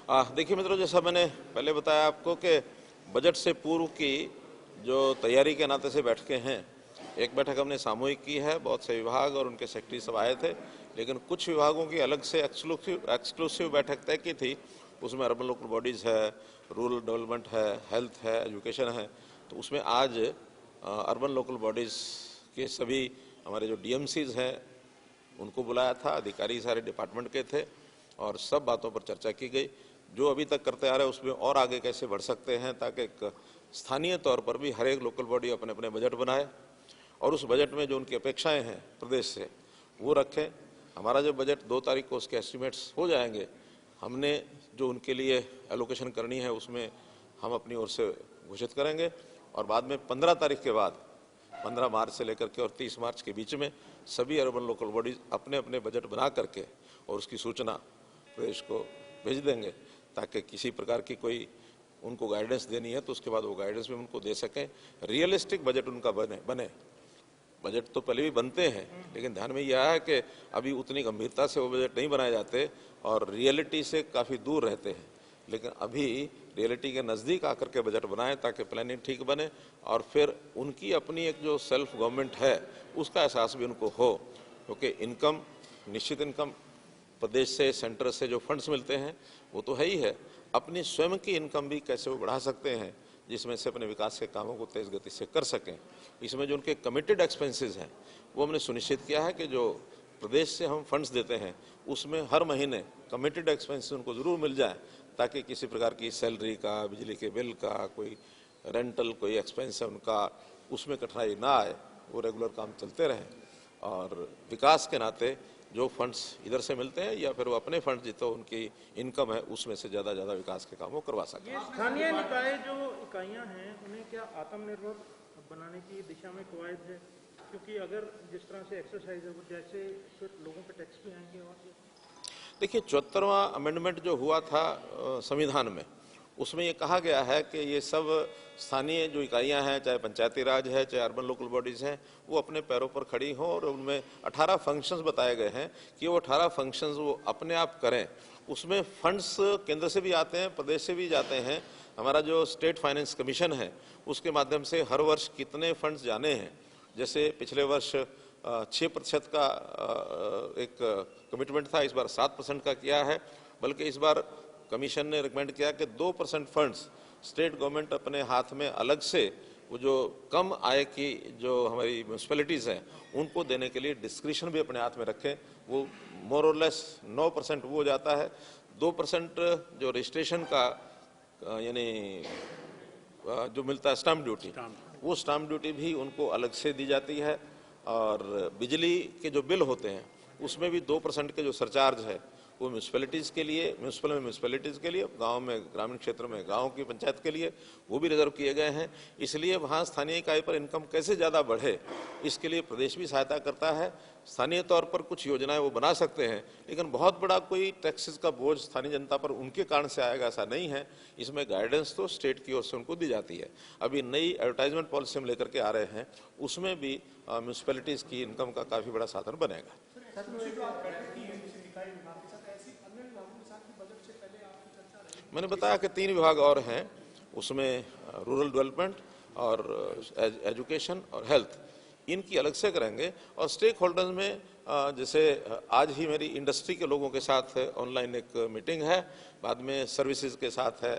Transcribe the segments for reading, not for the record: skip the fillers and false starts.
देखिए मित्रों, जैसा मैंने पहले बताया आपको कि बजट से पूर्व की जो तैयारी के नाते से बैठकें हैं, एक बैठक हमने सामूहिक की है, बहुत से विभाग और उनके सेक्रेटरी सब आए थे, लेकिन कुछ विभागों की अलग से एक्सक्लूसिव बैठक तय की थी। उसमें अर्बन लोकल बॉडीज़ है, रूरल डेवलपमेंट है, हेल्थ है, एजुकेशन है। तो उसमें आज अर्बन लोकल बॉडीज़ के सभी हमारे जो डीएमसीज हैं उनको बुलाया था, अधिकारी सारे डिपार्टमेंट के थे और सब बातों पर चर्चा की गई। जो अभी तक करते आ रहे हैं उसमें और आगे कैसे बढ़ सकते हैं, ताकि एक स्थानीय तौर पर भी हर एक लोकल बॉडी अपने अपने बजट बनाए और उस बजट में जो उनकी अपेक्षाएं हैं प्रदेश से वो रखें। हमारा जब बजट 2 तारीख को उसके एस्टिमेट्स हो जाएंगे, हमने जो उनके लिए एलोकेशन करनी है उसमें हम अपनी ओर से घोषित करेंगे और बाद में 15 तारीख के बाद 15 मार्च से लेकर के और 30 मार्च के बीच में सभी अर्बन लोकल बॉडीज अपने अपने बजट बना करके और उसकी सूचना प्रदेश को भेज देंगे, ताकि किसी प्रकार की कोई उनको गाइडेंस देनी है तो उसके बाद वो गाइडेंस भी उनको दे सकें। रियलिस्टिक बजट उनका बने। बजट तो पहले भी बनते हैं, लेकिन ध्यान में यह है कि अभी उतनी गंभीरता से वो बजट नहीं बनाए जाते और रियलिटी से काफ़ी दूर रहते हैं। लेकिन अभी रियलिटी के नज़दीक आकर के बजट बनाएं ताकि प्लानिंग ठीक बने और फिर उनकी अपनी एक जो सेल्फ गवर्नमेंट है उसका एहसास भी उनको हो, क्योंकि इनकम, निश्चित इनकम प्रदेश से, सेंटर से जो फंड्स मिलते हैं वो तो है ही है, अपनी स्वयं की इनकम भी कैसे वो बढ़ा सकते हैं जिसमें से अपने विकास के कामों को तेज़ गति से कर सकें। इसमें जो उनके कमिटेड एक्सपेंसेस हैं वो हमने सुनिश्चित किया है कि जो प्रदेश से हम फंड्स देते हैं उसमें हर महीने कमिटेड एक्सपेंसेस उनको ज़रूर मिल जाए, ताकि किसी प्रकार की सैलरी का, बिजली के बिल का, कोई रेंटल कोई एक्सपेंस है उनका, उसमें कठिनाई ना आए, वो रेगुलर काम चलते रहें। और विकास के नाते जो फंड्स इधर से मिलते हैं या फिर वो अपने फंड जितना उनकी इनकम है उसमें से ज़्यादा विकास के काम वो करवा सकें। ये स्थानीय निकाय जो इकाइयां हैं उन्हें क्या आत्मनिर्भर बनाने की दिशा में कवायद है? क्योंकि अगर जिस तरह से एक्सरसाइज है वो जैसे फिर लोगों पे टैक्स भी आएंगे। और देखिए 74वां अमेंडमेंट जो हुआ था संविधान में, उसमें ये कहा गया है कि ये सब स्थानीय जो इकाइयां हैं, चाहे पंचायती राज है, चाहे अर्बन लोकल बॉडीज़ हैं, वो अपने पैरों पर खड़ी हों और उनमें 18 फंक्शंस बताए गए हैं कि वो 18 फंक्शंस वो अपने आप करें। उसमें फंड्स केंद्र से भी आते हैं, प्रदेश से भी जाते हैं। हमारा जो स्टेट फाइनेंस कमीशन है उसके माध्यम से हर वर्ष कितने फंड्स जाने हैं, जैसे पिछले वर्ष 6% का एक कमिटमेंट था, इस बार 7% का किया है। बल्कि इस बार कमीशन ने रिकमेंड किया कि 2% फंड्स स्टेट गवर्नमेंट अपने हाथ में अलग से वो जो कम आय की जो हमारी म्यूनसिपैलिटीज़ हैं उनको देने के लिए डिस्क्रिशन भी अपने हाथ में रखें। वो मोर और लेस 9% वो हो जाता है। 2% जो रजिस्ट्रेशन का यानी जो मिलता है स्टाम्प ड्यूटी, वो स्टाम्प ड्यूटी भी उनको अलग से दी जाती है। और बिजली के जो बिल होते हैं उसमें भी 2% के जो सरचार्ज है वो म्यूनसिपैलिटीज़ के लिए, म्यूनसिपैलिटीज़ के लिए, गांव में, ग्रामीण क्षेत्र में गांव की पंचायत के लिए वो भी रिजर्व किए गए हैं। इसलिए वहाँ स्थानीय इकाई पर इनकम कैसे ज़्यादा बढ़े, इसके लिए प्रदेश भी सहायता करता है। स्थानीय तौर पर कुछ योजनाएं वो बना सकते हैं, लेकिन बहुत बड़ा कोई टैक्सेस का बोझ स्थानीय जनता पर उनके कारण से आएगा ऐसा नहीं है। इसमें गाइडेंस तो स्टेट की ओर से उनको दी जाती है। अभी नई एडवर्टाइजमेंट पॉलिसी हम लेकर के आ रहे हैं, उसमें भी म्यूनसिपैलिटीज़ की इनकम का काफ़ी बड़ा साधन बनेगा। मैंने बताया कि 3 विभाग और हैं, उसमें रूरल डेवलपमेंट और एजुकेशन और हेल्थ, इनकी अलग से करेंगे। और स्टेक होल्डर्स में जैसे आज ही मेरी इंडस्ट्री के लोगों के साथ ऑनलाइन एक मीटिंग है, बाद में सर्विसेज के साथ है,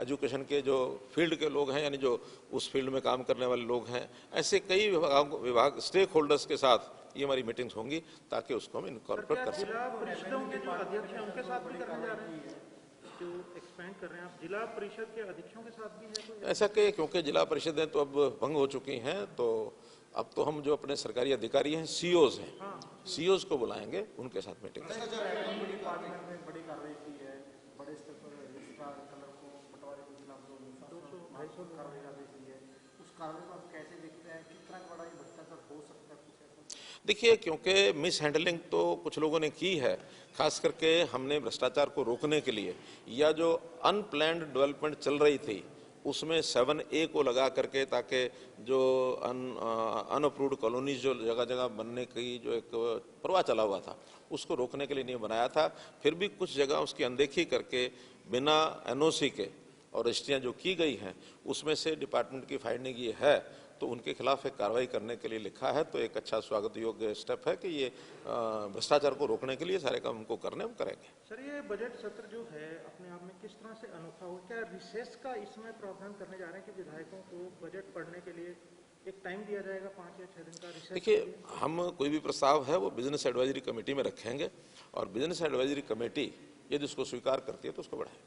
एजुकेशन के जो फील्ड के लोग हैं यानी जो उस फील्ड में काम करने वाले लोग हैं, ऐसे कई विभाग स्टेक होल्डर्स के साथ ये हमारी मीटिंग्स होंगी ताकि उसको हम इनकॉर्पोरेट कर सकें। जिला परिषदों के जो अध्यक्ष हैं उनके साथ भी करने जा रहे हैं, जो एक्सपेंड कर रहे हैं आप, जिला परिषद के अध्यक्षों के साथ भी है कोई? ऐसा कि क्योंकि जिला परिषदें तो अब भंग हो चुकी हैं, तो अब तो हम जो अपने सरकारी अधिकारी हैं, सीओज हैं, सीओज को बुलाएंगे, उनके साथ मीटिंग देखिए, क्योंकि मिस हैंडलिंग तो कुछ लोगों ने की है, खास करके हमने भ्रष्टाचार को रोकने के लिए या जो अनप्लैन्ड डेवलपमेंट चल रही थी उसमें 7A को लगा करके, ताकि जो अनअप्रूव्ड कॉलोनीज जो जगह जगह बनने की जो एक प्रवाह चला हुआ था उसको रोकने के लिए नहीं बनाया था। फिर भी कुछ जगह उसकी अनदेखी करके बिना एनओसी के और रजिस्ट्रियाँ जो की गई हैं उसमें से डिपार्टमेंट की फाइंडिंग ये है तो उनके खिलाफ एक कार्रवाई करने के लिए लिखा है। तो एक अच्छा स्वागत योग्य स्टेप है कि ये भ्रष्टाचार को रोकने के लिए सारे काम उनको करने हम करेंगे। सर, ये बजट सत्र जो है अपने आप में किस तरह से अनोखा हो, क्या रिसेस का इसमें प्रावधान करने जा रहे हैं कि विधायकों को बजट पढ़ने के लिए एक टाइम दिया जाएगा 5 या 6 दिन का रिसेस? देखिए, हम कोई भी प्रस्ताव है वो बिजनेस एडवाइजरी कमेटी में रखेंगे और बिजनेस एडवाइजरी कमेटी यदि उसको स्वीकार करती है तो उसको बढ़ाएंगे।